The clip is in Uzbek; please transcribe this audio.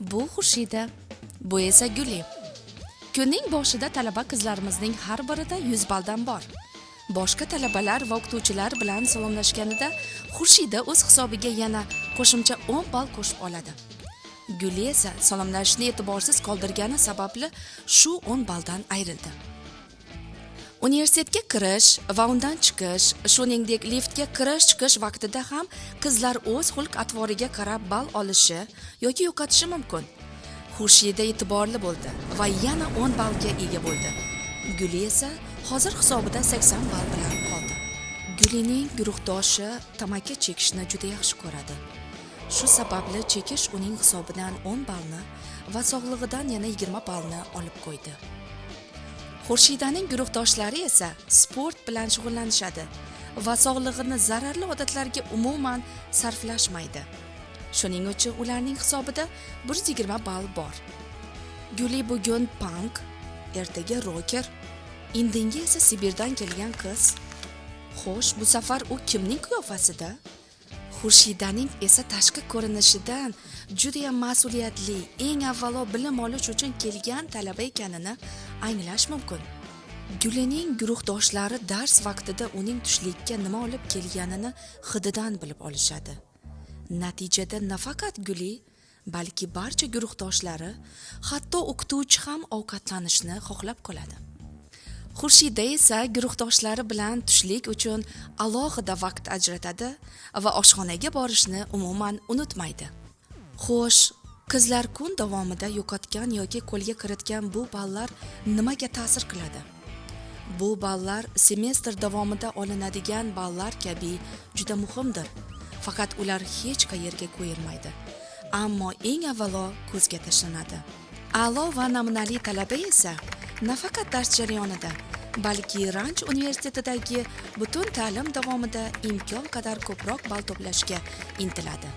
Bu Xurshida, bu esa Guli. Kunning boshida talaba qizlarimizning har birida 100 balldan bor. Boshqa talabalar va o'qituvchilar bilan salomlashganida Xurshida o'z hisobiga yana qo'shimcha 10 ball qo'shib oladi. Guli esa salomlashni e'tiborsiz qoldirgani sababli shu 10 balldan ayrildi. Universitetga kirish va undan chiqish, shuningdek liftga kirish-chiqish vaqtida ham qizlar o'z xulq-atvoriga qarab ball olishi yoki yo'qotishi mumkin. Xurshida e'tiborli bo'ldi va yana 10 ballga ega bo'ldi. Guli esa hozir hisobida 80 ball bilan qoldi. Gulining guruhdoshi tamaki chekishni juda yaxshi ko'radi. Shu sababli chekish uning hisobidan 10 ballni va sog'lig'idan yana 20 ballni olib qo'ydi. Xurshidaning guruhdoshlari esa sport bilan shug'ullanishadi va sog'lig'ini zararli odatlarga umuman sarflashmaydi. Shuning uchun ularning hisobida 120 ball bor. Guli bugun punk, ertaga rocker, indinga esa Sibirdan kelgan qiz. Xo'sh, bu safar u kimning qiyofasida? Xurshidaning esa tashqi ko'rinishidan juda ham mas'uliyatli, eng avvalo bilim olish uchun kelgan talaba ekanini anglash mumkin. Gulining guruhdoshlari dars vaqtida uning tushlikka nima olib kelganini hididan bilib olishadi. Natijada nafaqat Guli, balki barcha guruhdoshlari, hatto o'qituvchi ham ovqatlanishni xohlab qoladi. Xurshida esa guruhdoshlari bilan tushlik uchun alohida vaqt ajratadi va oshxonaga borishni umuman unutmaydi. Xo'sh, qizlar kun davomida yo'qotgan yoki qo'lga kiritgan bu ballar nimaga ta'sir qiladi? Bu ballar semestr davomida olinadigan ballar kabi juda muhimdir. Faqat ular hech qayerga qo'yilmaydi. Ammo eng avvalo ko'zga tashlanadi. A'lo va namunali talaba esa nafaqat dars jarayonida, balki Ranch universitetidagi butun ta'lim davomida imkon qadar ko'proq ball to'plashga intiladi.